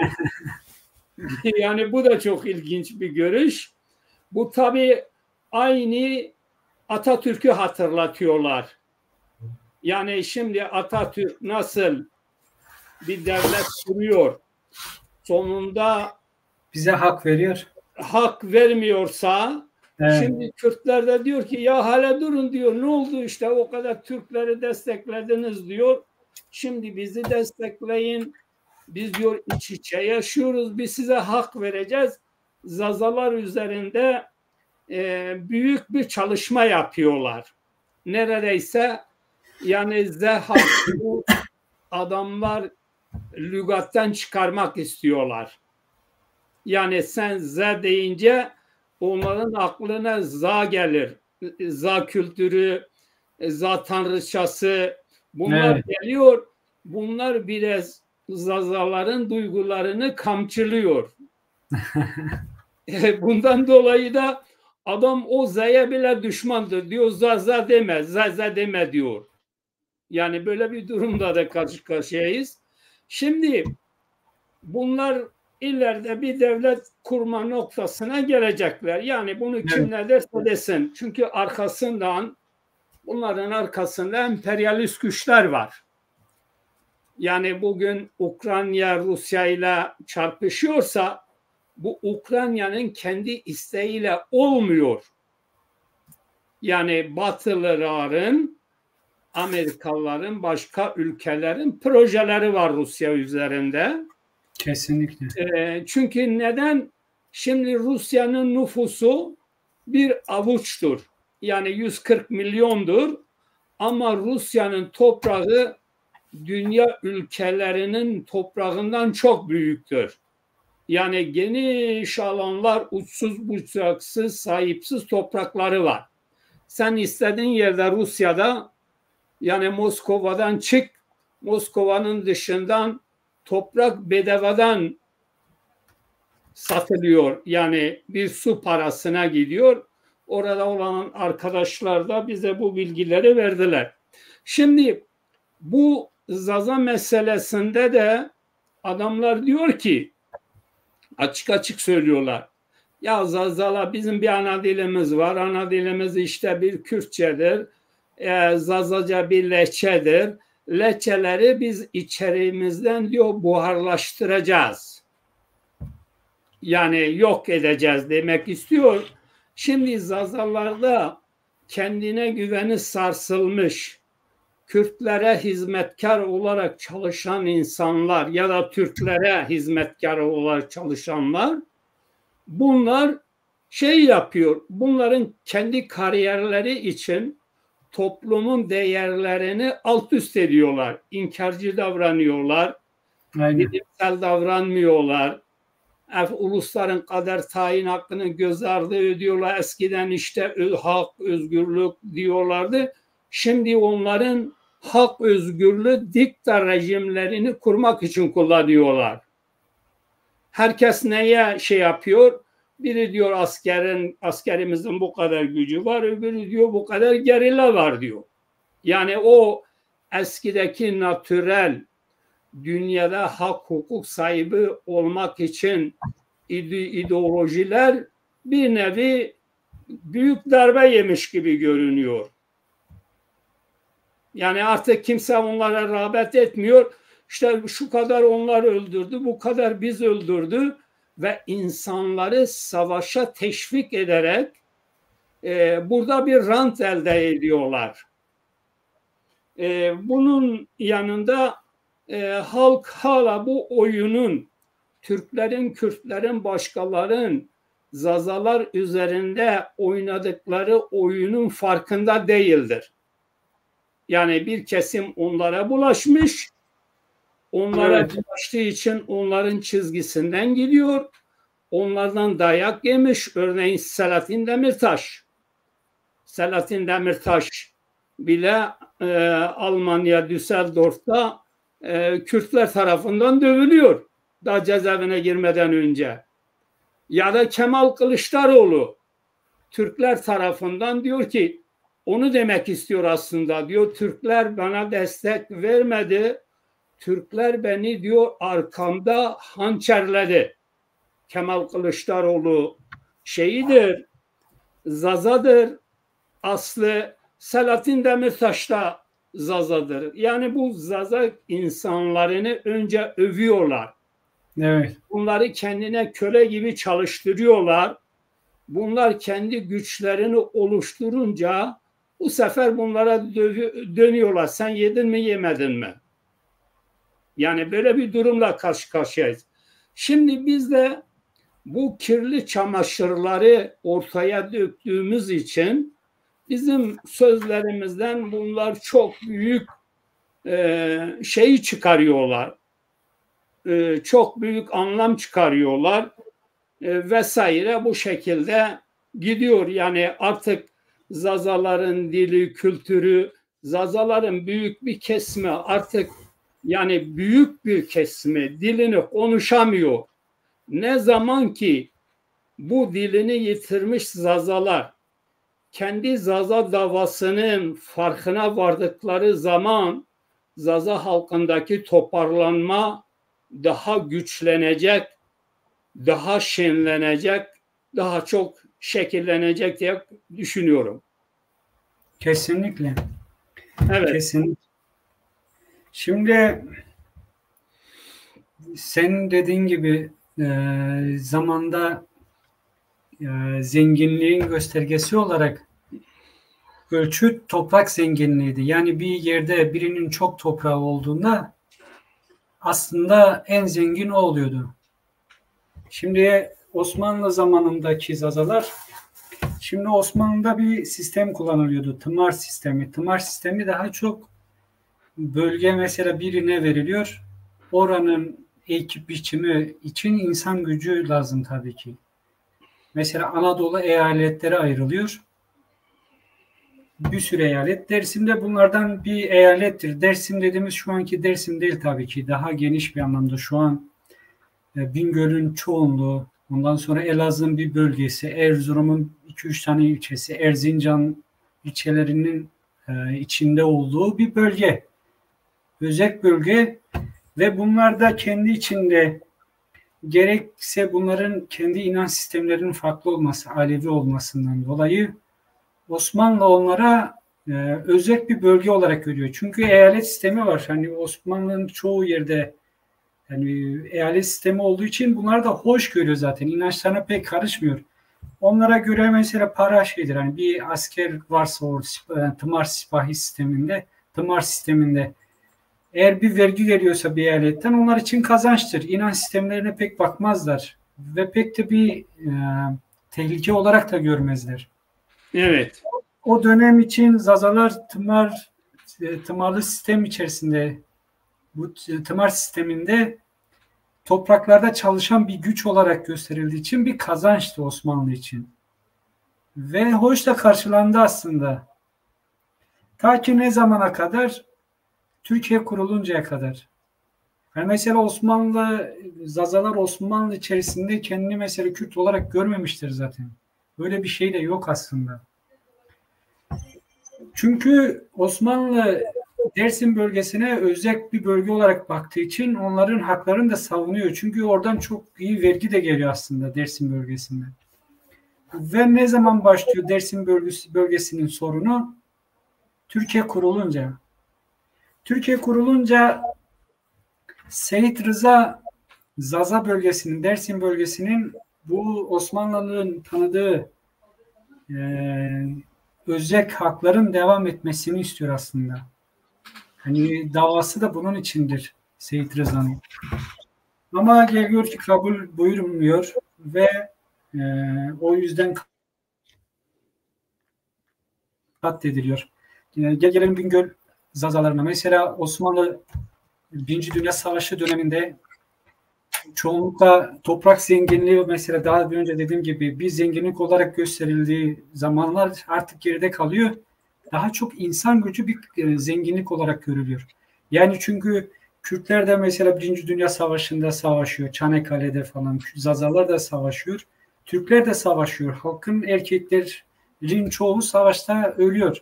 Yani bu da çok ilginç bir görüş. Bu tabii aynı Atatürk'ü hatırlatıyorlar. Yani şimdi Atatürk nasıl bir devlet kuruyor, sonunda Bize hak veriyor. hak vermiyorsa, Evet. şimdi Kürtler de diyor ki ya hala durun diyor, ne oldu işte o kadar Türkleri desteklediniz diyor. Şimdi bizi destekleyin. Biz diyor iç içe yaşıyoruz. Biz size hak vereceğiz. Zazalar üzerinde büyük bir çalışma yapıyorlar. Neredeyse yani bu adamlar lügattan çıkarmak istiyorlar. Yani sen Z deyince onların aklına za gelir. Za kültürü, za tanrıçası bunlar Evet. geliyor. Bunlar biraz Zazaların duygularını kamçılıyor. Bundan dolayı da adam o Z'ye bile düşmandır diyor. Zaza deme, Zaza deme diyor. Yani böyle bir durumda da karşı karşıyayız. Şimdi bunlar ileride bir devlet kurma noktasına gelecekler. Yani bunu kim ne derse desin. Çünkü bunların arkasında emperyalist güçler var. Yani bugün Ukrayna Rusya ile çarpışıyorsa bu Ukrayna'nın kendi isteğiyle olmuyor. Yani Batılıların, Amerikalıların, başka ülkelerin projeleri var Rusya üzerinde. Kesinlikle. Çünkü neden? Şimdi Rusya'nın nüfusu bir avuçtur. Yani 140 milyondur. Ama Rusya'nın toprağı dünya ülkelerinin toprağından çok büyüktür. Yani geniş alanlar, uçsuz bucaksız, sahipsiz toprakları var. Sen istediğin yerde Rusya'da, yani Moskova'dan çık, Moskova'nın dışından toprak bedavadan satılıyor. Yani bir su parasına gidiyor. Orada olan arkadaşlar da bize bu bilgileri verdiler. Şimdi bu Zaza meselesinde de adamlar diyor ki, açık açık söylüyorlar. Ya Zazala bizim bir ana dilimiz var. Ana dilimiz işte bir Kürtçedir. Zazaca bir Lehçedir. Lehçeleri biz içerimizden diyor buharlaştıracağız. Yani yok edeceğiz demek istiyor. Şimdi Zazalarda kendine güveni sarsılmış, Kürtlere hizmetkar olarak çalışan insanlar ya da Türklere hizmetkar olarak çalışanlar, bunlar şey yapıyor, bunların kendi kariyerleri için toplumun değerlerini alt üst ediyorlar. İnkarcı davranıyorlar, bilimsel davranmıyorlar. Ulusların kader tayin hakkını göz ardı ediyorlar. Eskiden işte hak, özgürlük diyorlardı. Şimdi onların hak, özgürlüğü dikta rejimlerini kurmak için kullanıyorlar. Herkes neye şey yapıyor? Biri diyor askerimizin bu kadar gücü var, öbürü diyor bu kadar gerilla var diyor. Yani o eskideki natürel dünyada hak hukuk sahibi olmak için ideolojiler bir nevi büyük darbe yemiş gibi görünüyor. Yani artık kimse onlara rağbet etmiyor. İşte şu kadar onlar öldürdü, bu kadar biz öldürdü ve insanları savaşa teşvik ederek burada bir rant elde ediyorlar. Bunun yanında halk hala bu oyunun, Türklerin, Kürtlerin, başkaların Zazalar üzerinde oynadıkları oyunun farkında değildir. Yani bir kesim onlara bulaşmış, onlara bulaştığı için onların çizgisinden gidiyor, onlardan dayak yemiş. Örneğin Selahattin Demirtaş bile Almanya, Düsseldorf'ta Kürtler tarafından dövülüyor. Daha cezaevine girmeden önce. Ya da Kemal Kılıçdaroğlu Türkler tarafından diyor ki, onu demek istiyor aslında, diyor Türkler bana destek vermedi. Türkler beni diyor arkamda hançerledi. Kemal Kılıçdaroğlu şeyidir, Zazadır, aslı Selahattin Demirtaş da Zazadır. Yani bu Zaza insanlarını önce övüyorlar. Evet. Bunları kendine köle gibi çalıştırıyorlar. Bunlar kendi güçlerini oluşturunca bu sefer bunlara dönüyorlar. Sen yedin mi yemedin mi? Yani böyle bir durumla karşı karşıyayız. Şimdi biz de bu kirli çamaşırları ortaya döktüğümüz için bizim sözlerimizden bunlar çok büyük şeyi çıkarıyorlar. Çok büyük anlam çıkarıyorlar vesaire, bu şekilde gidiyor. Yani artık Zazaların dili, kültürü, Zazaların büyük bir kesimi artık, yani büyük bir kesimi dilini konuşamıyor. Ne zaman ki bu dilini yitirmiş Zazalar kendi Zaza davasının farkına vardıkları zaman Zaza halkındaki toparlanma daha güçlenecek, daha şenlenecek, daha çok şekillenecek diye düşünüyorum. Kesinlikle. Evet. Kesinlikle. Şimdi senin dediğin gibi zamanda zenginliğin göstergesi olarak ölçü toprak zenginliğiydi. Yani bir yerde birinin çok toprağı olduğunda aslında en zengin o oluyordu. Şimdi Osmanlı zamanındaki Zazalar, şimdi Osmanlı'da bir sistem kullanılıyordu. Tımar sistemi. Tımar sistemi daha çok bölge mesela birine veriliyor. Oranın ekip biçimi için insan gücü lazım tabii ki. Mesela Anadolu eyaletleri ayrılıyor. Bir sürü eyalet. Dersim de bunlardan bir eyalettir. Dersim dediğimiz şu anki Dersim değil tabii ki. Daha geniş bir anlamda şu an Bingöl'ün çoğunluğu, ondan sonra Elazığ'ın bir bölgesi, Erzurum'un 2-3 tane ilçesi, Erzincan ilçelerinin içinde olduğu bir bölge. Özel bölge ve bunlar da kendi içinde gerekse bunların kendi inanç sistemlerinin farklı olması, Alevi olmasından dolayı Osmanlı onlara özel bir bölge olarak görüyor. Çünkü eyalet sistemi var. Hani Osmanlı'nın çoğu yerde yani eyalet sistemi olduğu için bunlar da hoş görüyor zaten. İnançlarına pek karışmıyor. Onlara göre mesela para şeydir. Hani bir asker varsa o tımar sipahi sisteminde, tımar sisteminde eğer bir vergi geliyorsa bir eyaletten onlar için kazançtır. İnanç sistemlerine pek bakmazlar. Ve pek de bir tehlike olarak da görmezler. Evet. O dönem için Zazalar tımarlı sistem içerisinde, bu tımar sisteminde topraklarda çalışan bir güç olarak gösterildiği için bir kazançtı Osmanlı için. Ve hoş da karşılandı aslında. Ta ki ne zamana kadar? Türkiye kuruluncaya kadar. Yani mesela Zazalar Osmanlı içerisinde kendini mesela Kürt olarak görmemiştir zaten. Böyle bir şey de yok aslında. Çünkü Osmanlı Dersim bölgesine özel bir bölge olarak baktığı için onların haklarını da savunuyor. Çünkü oradan çok iyi vergi de geliyor aslında Dersim bölgesinde. Ve ne zaman başlıyor Dersim bölgesinin sorunu? Türkiye kurulunca. Türkiye kurulunca Seyit Rıza Zaza bölgesinin, Dersim bölgesinin bu Osmanlı'nın tanıdığı özel hakların devam etmesini istiyor aslında. Hani davası da bunun içindir Seyit Rıza'nın. Ama geliyor ki kabul buyurmuyor ve o yüzden katlediliyor. Gelelim Bingöl Zazalarına. Mesela Osmanlı Birinci Dünya Savaşı döneminde çoğunlukla toprak zenginliği mesela daha önce dediğim gibi bir zenginlik olarak gösterildiği zamanlar artık geride kalıyor. daha çok insan gücü bir zenginlik olarak görülüyor. Yani çünkü Kürtler de mesela Birinci Dünya Savaşı'nda savaşıyor. Çanakkale'de falan. Zazalar da savaşıyor. Türkler de savaşıyor. Halkın erkeklerin çoğu savaşta ölüyor.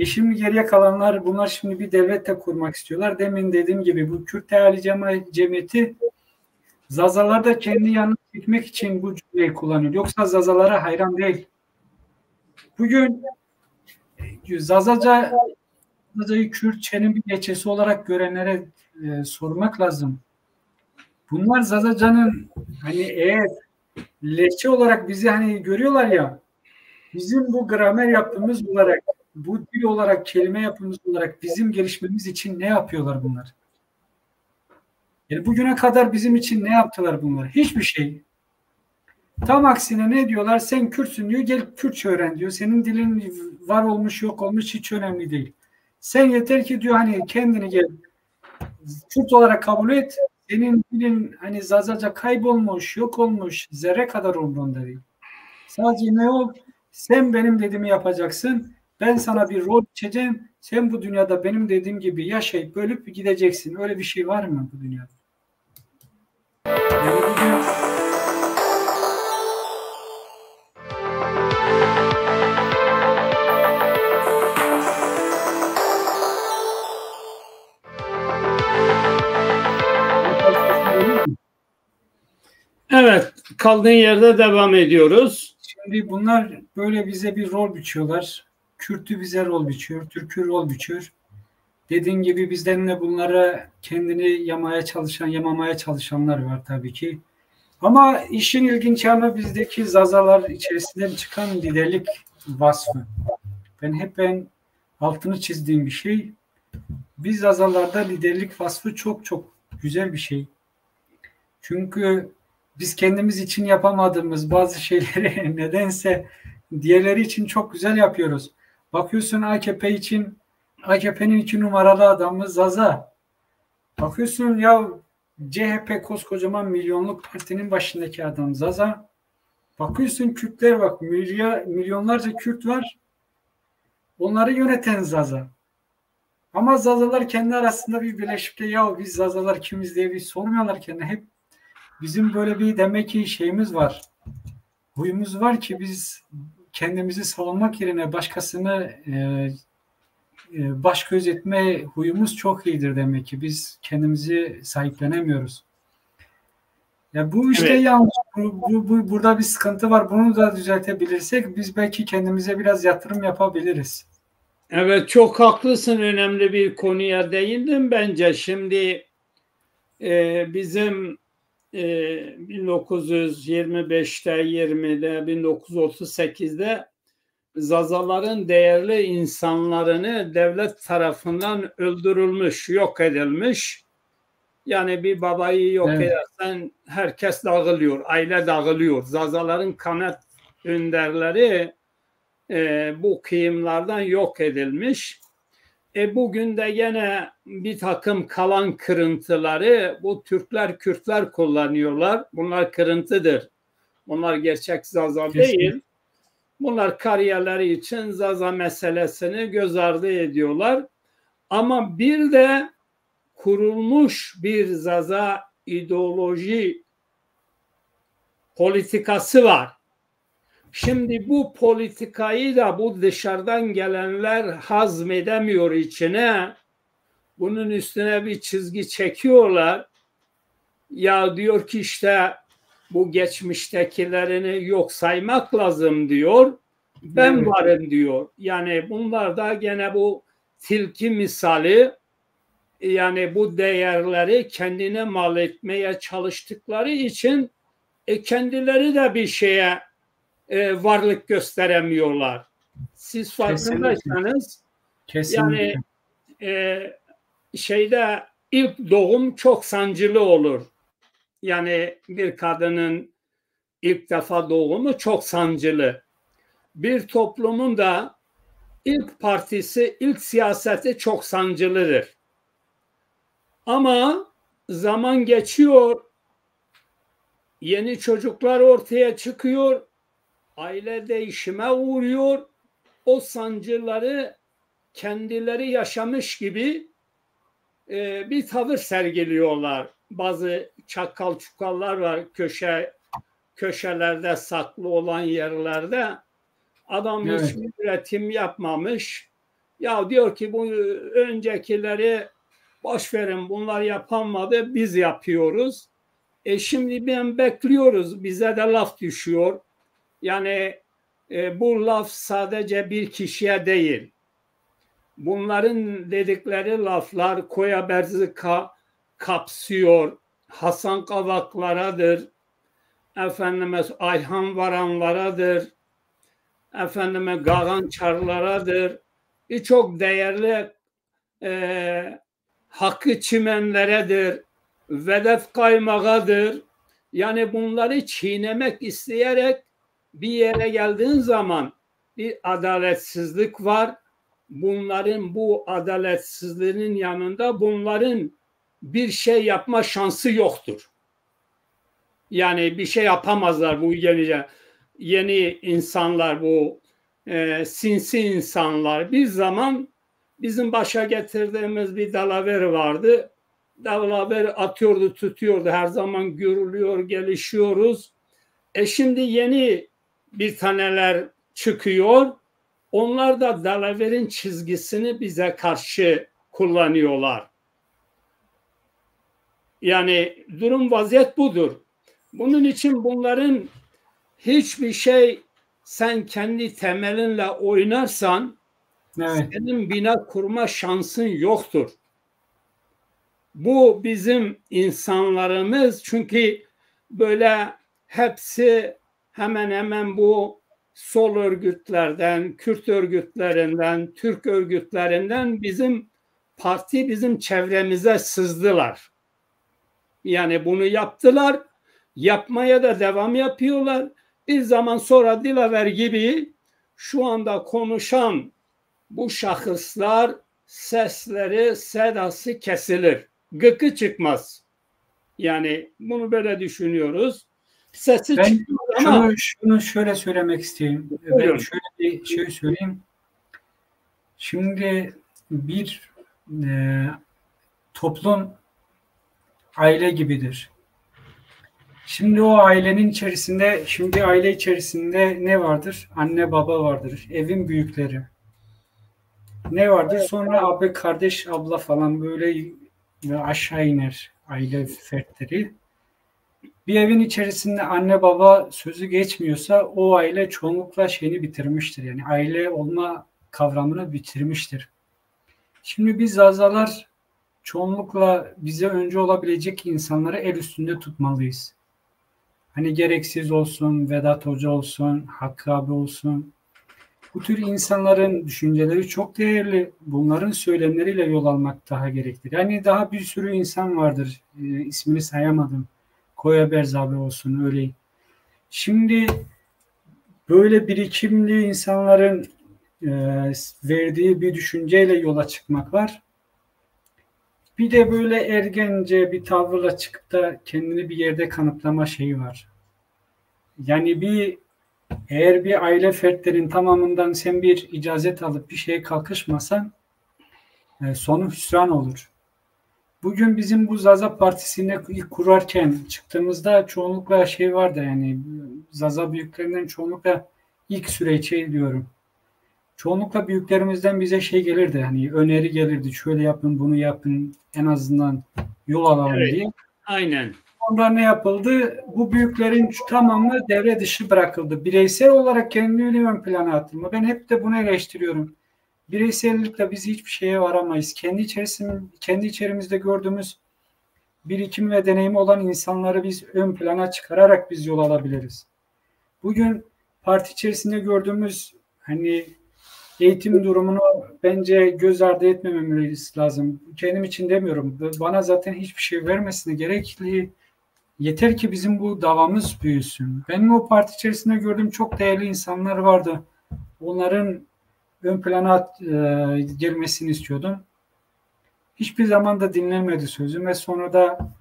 Şimdi geriye kalanlar bunlar şimdi bir devlet de kurmak istiyorlar. Demin dediğim gibi bu Kürt Hayali Cemiyeti Zazalar da kendi yanına çekmek için bu cümleyi kullanıyor. Yoksa Zazalara hayran değil. Bugün Zazaca'yı Kürtçenin bir geçesi olarak görenlere sormak lazım. Bunlar Zazaca'nın hani eğer lehçe olarak bizi hani görüyorlar ya, bizim bu gramer yaptığımız olarak, bu dil olarak, kelime yapımız olarak bizim gelişmemiz için ne yapıyorlar bunlar? Yani bugüne kadar bizim için ne yaptılar bunlar? Hiçbir şey. Tam aksine ne diyorlar? Sen Kürtsün diyor, gel Kürtçe öğren diyor. Senin dilin var olmuş yok olmuş hiç önemli değil. Sen yeter ki diyor hani kendini gel Kürt olarak kabul et. Senin dilin hani Zazaca kaybolmuş, yok olmuş, zerre kadar umurunda değil. Sadece ne ol? Sen benim dediğimi yapacaksın. Ben sana bir rol çekeceğim. Sen bu dünyada benim dediğim gibi yaşayıp bölüp gideceksin. Öyle bir şey var mı bu dünyada? Yani bugün Evet, kaldığın yerde devam ediyoruz. şimdi bunlar böyle bize bir rol biçiyorlar. Kürt'ü bize rol biçiyor. Türk'ü rol biçiyor. Dediğin gibi bizden de bunlara kendini yamamaya çalışanlar var tabii ki. Ama işin ilginç yanı bizdeki Zazalar içerisinden çıkan liderlik vasfı. Ben altını çizdiğim bir şey. Biz Zazalarda liderlik vasfı çok çok güzel bir şey. Çünkü biz kendimiz için yapamadığımız bazı şeyleri nedense diğerleri için çok güzel yapıyoruz. Bakıyorsun AKP'nin 2 numaralı adamı Zaza. Bakıyorsun ya CHP koskocaman milyonluk partinin başındaki adam Zaza. Bakıyorsun Kürtler bak milyonlarca Kürt var. Onları yöneten Zaza. Ama Zazalar kendi arasında bir birleşip de ya biz Zazalar kimiz diye bir sormuyorlar kendine. Hep bizim böyle bir demek ki şeyimiz var. Huyumuz var ki biz kendimizi savunmak yerine başkasını baş göz etme huyumuz çok iyidir demek ki. Biz kendimizi sahiplenemiyoruz. Ya bu işte Evet. yanlış. Burada bir sıkıntı var. Bunu da düzeltebilirsek biz belki kendimize biraz yatırım yapabiliriz. Evet, çok haklısın. Önemli bir konuya değindin bence. Şimdi bizim 1925'te, 20'de, 1938'de Zazaların değerli insanlarını devlet tarafından öldürülmüş, yok edilmiş. Yani bir babayı yok Evet. edersen herkes dağılıyor, aile dağılıyor. Zazaların kanat önderleri bu kıyımlardan yok edilmiş. Bugün de gene bir takım kalan kırıntıları bu Türkler, Kürtler kullanıyorlar. Bunlar kırıntıdır. Bunlar gerçek Zaza değil. Bunlar kariyeleri için Zaza meselesini göz ardı ediyorlar. Ama bir de kurulmuş bir Zaza ideoloji politikası var. Şimdi bu politikayı da bu dışarıdan gelenler hazmedemiyor içine. Bunun üstüne bir çizgi çekiyorlar. Ya diyor ki işte bu geçmiştekilerini yok saymak lazım diyor. Ben varım diyor. Yani bunlar da gene bu tilki misali, yani bu değerleri kendine mal etmeye çalıştıkları için kendileri de bir şeye varlık gösteremiyorlar. Siz farkındaysanız yani şeyde ilk doğum çok sancılı olur. Yani bir kadının ilk defa doğumu çok sancılı. Bir toplumun da ilk partisi, ilk siyaseti çok sancılıdır. Ama zaman geçiyor, yeni çocuklar ortaya çıkıyor, aile değişime uğruyor. O sancıları kendileri yaşamış gibi bir tavır sergiliyorlar. Bazı çakal çukallar var köşelerde saklı olan yerlerde. Adam Evet. hiç üretim yapmamış. Ya diyor ki bu öncekileri boş verin, bunlar yapamadı, biz yapıyoruz. Şimdi ben bekliyoruz, bize de laf düşüyor. Yani bu laf sadece bir kişiye değil. Bunların dedikleri laflar Koya Berz'i kapsıyor. Hasan Kavaklara'dır. Efendime Ayhan Varanlara'dır. Efendime Gagan Çarlara'dır. Birçok değerli Hakkı Çimenlere'dir. Vedat Kaymağa'dır. Yani bunları çiğnemek isteyerek bir yere geldiğin zaman bir adaletsizlik var. Bunların bu adaletsizliğinin yanında bunların bir şey yapma şansı yoktur. Yani bir şey yapamazlar bu yeni insanlar, bu sinsi insanlar. Bir zaman bizim başa getirdiğimiz bir dalaver vardı. Dalaver atıyordu, tutuyordu. Her zaman görülüyor, gelişiyoruz. Şimdi yeni bir taneler çıkıyor. Onlar da dalaverin çizgisini bize karşı kullanıyorlar. Yani durum vaziyet budur. Bunun için bunların hiçbir şey sen kendi temelinle oynarsan Evet. senin bina kurma şansın yoktur. Bu bizim insanlarımız çünkü böyle hepsi hemen hemen bu sol örgütlerden, Kürt örgütlerinden, Türk örgütlerinden bizim çevremize sızdılar. Yani bunu yaptılar, yapmaya da devam yapıyorlar. Bir zaman sonra Dilaver gibi şu anda konuşan bu şahıslar sesleri, sedası kesilir. Gıkı çıkmaz. Yani bunu böyle düşünüyoruz. Sesi Ben çıkmaz ama şunu şöyle söylemek istiyorum. buyurun. Ben şöyle bir şey söyleyeyim. Şimdi bir toplum aile gibidir. Şimdi o ailenin içerisinde, aile içerisinde ne vardır? Anne baba vardır. Evin büyükleri. Ne vardır? Sonra abi, kardeş, abla falan böyle aşağı iner aile fertleri. Bir evin içerisinde anne baba sözü geçmiyorsa o aile çoğunlukla şeyini bitirmiştir. Yani aile olma kavramını bitirmiştir. Şimdi biz Zazalar çoğunlukla bize önce olabilecek insanları el üstünde tutmalıyız. Hani gereksiz olsun, Vedat Hoca olsun, Hakkı abi olsun. Bu tür insanların düşünceleri çok değerli. Bunların söylemleriyle yol almak daha gerektir. Yani daha bir sürü insan vardır. İsmini sayamadım. Koya Berz abi olsun öyle. Şimdi böyle birikimli insanların verdiği bir düşünceyle yola çıkmak var. Bir de böyle ergence bir tavırla çıkıp da kendini bir yerde kanıtlama şeyi var. Yani eğer bir aile fertlerin tamamından sen bir icazet alıp bir şeye kalkışmasan sonu hüsran olur. Bugün bizim bu Zaza Partisi'ni ilk kurarken çıktığımızda çoğunlukla şey vardı, yani Zaza büyüklerinden çoğunlukla ilk süreçte diyorum. Çoğunlukla büyüklerimizden bize şey gelirdi, hani öneri gelirdi, şöyle yapın bunu yapın, en azından yol alalım Evet, diye. aynen. Onda ne yapıldı? Bu büyüklerin tamamı devre dışı bırakıldı. Bireysel olarak kendini ön plana atılma. Ben hep de bunu eleştiriyorum. Bireysellikle biz hiçbir şeye varamayız. Kendi içerimizde gördüğümüz birikim ve deneyimi olan insanları biz ön plana çıkararak biz yol alabiliriz. Bugün parti içerisinde gördüğümüz hani eğitim durumunu bence göz ardı etmememiz lazım. Kendim için demiyorum. Bana zaten hiçbir şey vermesine gerekli. Yeter ki bizim bu davamız büyüsün. Benim o parti içerisinde gördüğüm çok değerli insanlar vardı. Onların ön plana gelmesini istiyordum. Hiçbir zaman da dinlemedi sözüm ve sonra da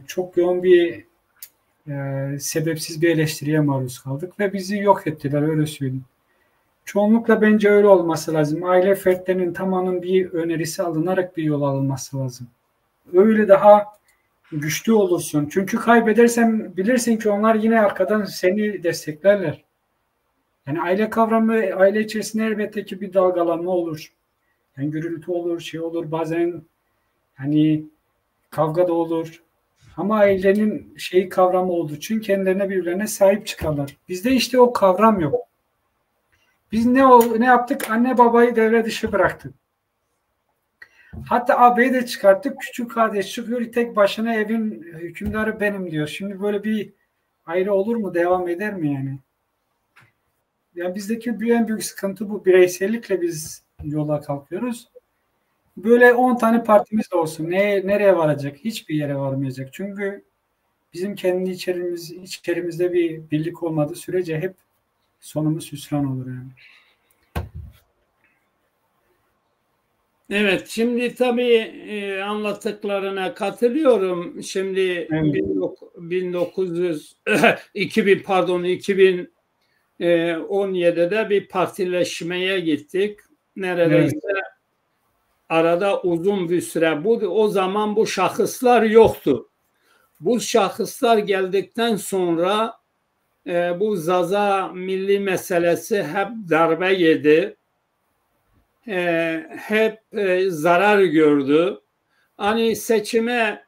çok yoğun bir sebepsiz bir eleştiriye maruz kaldık ve bizi yok ettiler, öyle söyleyeyim. Çoğunlukla bence öyle olması lazım. Aile fertlerinin tamamının bir önerisi alınarak bir yol alınması lazım. Öyle daha güçlü olursun. Çünkü kaybedersen bilirsin ki onlar yine arkadan seni desteklerler. Yani aile kavramı, aile içerisinde elbette ki bir dalgalanma olur. Yani gürültü olur, şey olur, bazen hani kavga da olur. Ama ailenin şeyi kavramı olduğu için kendilerine birbirlerine sahip çıkarlar. Bizde işte o kavram yok. Biz ne yaptık? Anne babayı devre dışı bıraktık. Hatta abiyi de çıkarttık. Küçük kardeş çıkıyor tek başına evin hükümdarı benim diyor. Şimdi böyle bir ayrı olur mu? Devam eder mi yani? Yani bizdeki en büyük sıkıntı bu. Bireysellikle biz yola kalkıyoruz. Böyle 10 tane partimiz de olsun. Nereye varacak? Hiçbir yere varmayacak. Çünkü bizim kendi içerimizde bir birlik olmadığı sürece hep sonumuz hüsran olur yani. Evet, şimdi tabii anlattıklarına katılıyorum. Şimdi Evet. 2017'de bir partileşmeye gittik. Neredeyse arada uzun bir süre o zaman bu şahıslar yoktu. Bu şahıslar geldikten sonra bu Zaza milli meselesi hep darbe yedi. Hep zarar gördü. Hani seçime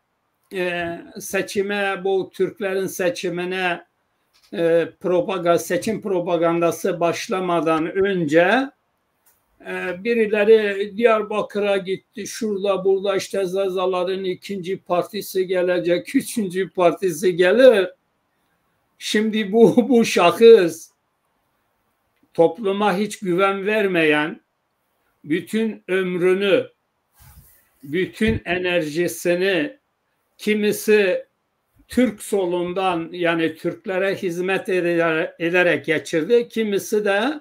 bu Türklerin seçimine seçim propagandası başlamadan önce birileri Diyarbakır'a gitti. Şurada burada işte Zazaların ikinci partisi gelecek, üçüncü partisi gelir. Şimdi bu şahıs topluma hiç güven vermeyen, bütün ömrünü, bütün enerjisini kimisi Türk solundan yani Türklere hizmet ederek geçirdi, kimisi de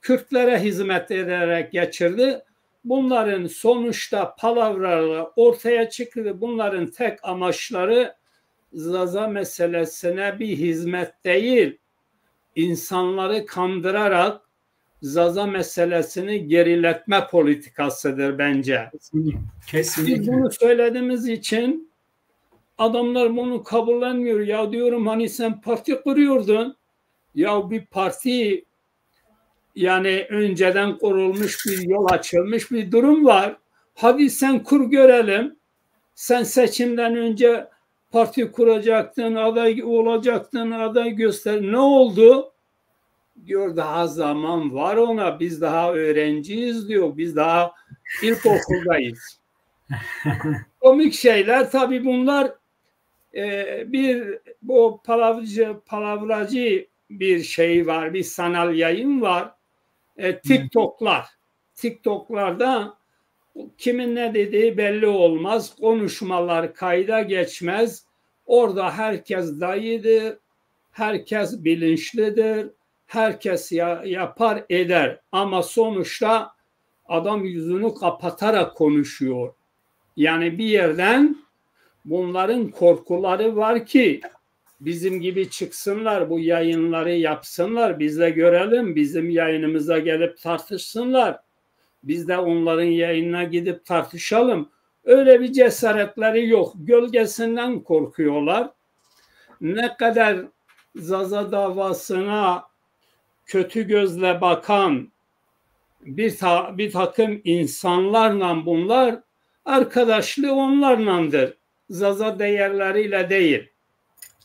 Kürtlere hizmet ederek geçirdi. Bunların sonuçta palavraları ortaya çıktı. Bunların tek amaçları Zaza meselesine bir hizmet değil, insanları kandırarak Zaza meselesini geriletme politikasıdır bence. Kesinlikle. Biz bunu söylediğimiz için adamlar bunu kabullenmiyor. Ya diyorum hani sen parti kuruyordun. Ya bir parti yani önceden kurulmuş bir yol açılmış bir durum var. Hadi sen kur görelim. Sen seçimden önce parti kuracaktın, aday olacaktın, aday göster. Ne oldu? Diyor daha zaman var ona. Biz daha öğrenciyiz diyor. Biz daha ilkokuldayız. Komik şeyler tabii bunlar bu palavracı bir şey var. Bir sanal yayın var. TikTok'larda kimin ne dediği belli olmaz. Konuşmalar kayda geçmez. Orada herkes dayıdır. Herkes bilinçlidir. Herkes yapar eder. Ama sonuçta adam yüzünü kapatarak konuşuyor. Yani bir yerden bunların korkuları var ki bizim gibi çıksınlar, bu yayınları yapsınlar, biz de görelim, bizim yayınımıza gelip tartışsınlar. Biz de onların yayınına gidip tartışalım. Öyle bir cesaretleri yok. Gölgesinden korkuyorlar. Ne kadar Zaza davasına kötü gözle bakan bir takım insanlarla bunlar arkadaşlığı onlarlandır. Zaza değerleriyle değil.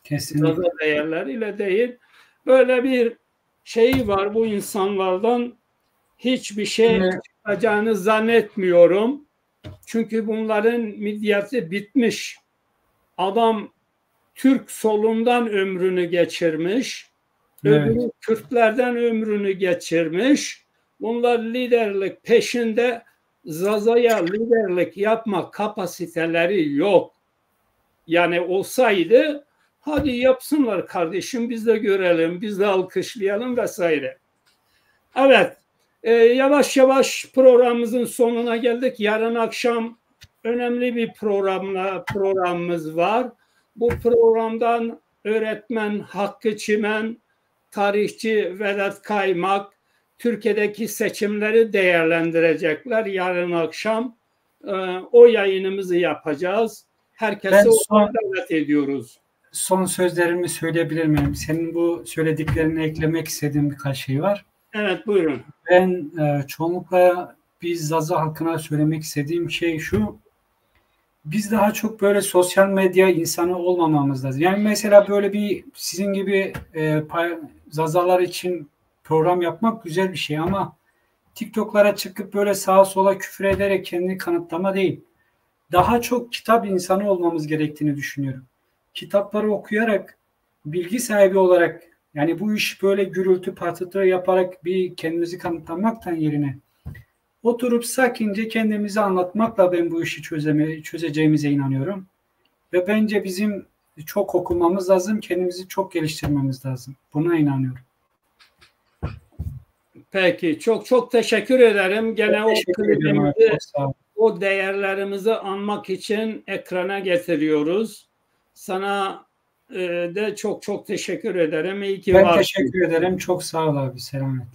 Kesinlikle. Zaza değerleriyle değil. Böyle bir şey var bu insanlardan hiçbir şey çıkacağını zannetmiyorum. Çünkü bunların midyatı bitmiş. Adam Türk solundan ömrünü geçirmiş. Öbürü Kürtlerden ömrünü geçirmiş. Bunlar liderlik peşinde Zaza'ya liderlik yapma kapasiteleri yok. Yani olsaydı hadi yapsınlar kardeşim biz de görelim, biz de alkışlayalım vesaire. Evet, yavaş yavaş programımızın sonuna geldik. Yarın akşam önemli bir programımız var. Bu programdan öğretmen Hakkı Çimen, tarihçi Vedat Kaymak, Türkiye'deki seçimleri değerlendirecekler. Yarın akşam o yayınımızı yapacağız. Herkese davet ediyoruz. Son sözlerimi söyleyebilir miyim? Senin bu söylediklerine eklemek istediğim birkaç şey var. Evet, buyurun. Ben çoğunlukla biz Zaza halkına söylemek istediğim şey şu: biz daha çok böyle sosyal medya insanı olmamamız lazım. Yani mesela böyle bir sizin gibi Zazalar için program yapmak güzel bir şey ama TikTok'lara çıkıp böyle sağa sola küfür ederek kendini kanıtlama değil. Daha çok kitap insanı olmamız gerektiğini düşünüyorum. Kitapları okuyarak, bilgi sahibi olarak, yani bu iş böyle gürültü patırtı yaparak bir kendimizi kanıtlamaktan yerine oturup sakince kendimizi anlatmakla ben bu işi çözeceğimize inanıyorum. Ve bence bizim çok okumamız lazım, kendimizi çok geliştirmemiz lazım. Buna inanıyorum. Peki, çok çok teşekkür ederim. Gene o klibimizi, o değerlerimizi anmak için ekrana getiriyoruz. Sana de çok çok teşekkür ederim. İyi ki varsın. Ben teşekkür ederim. Çok sağ ol abi. Selamet.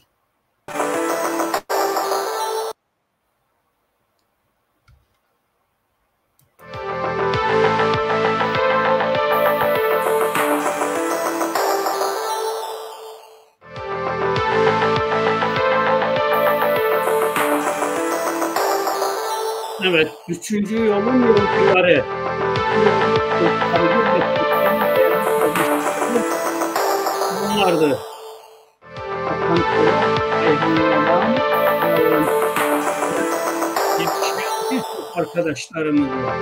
Evet, 3. yolun yolcuları. Bunlardı. Arkadaşlarımız var.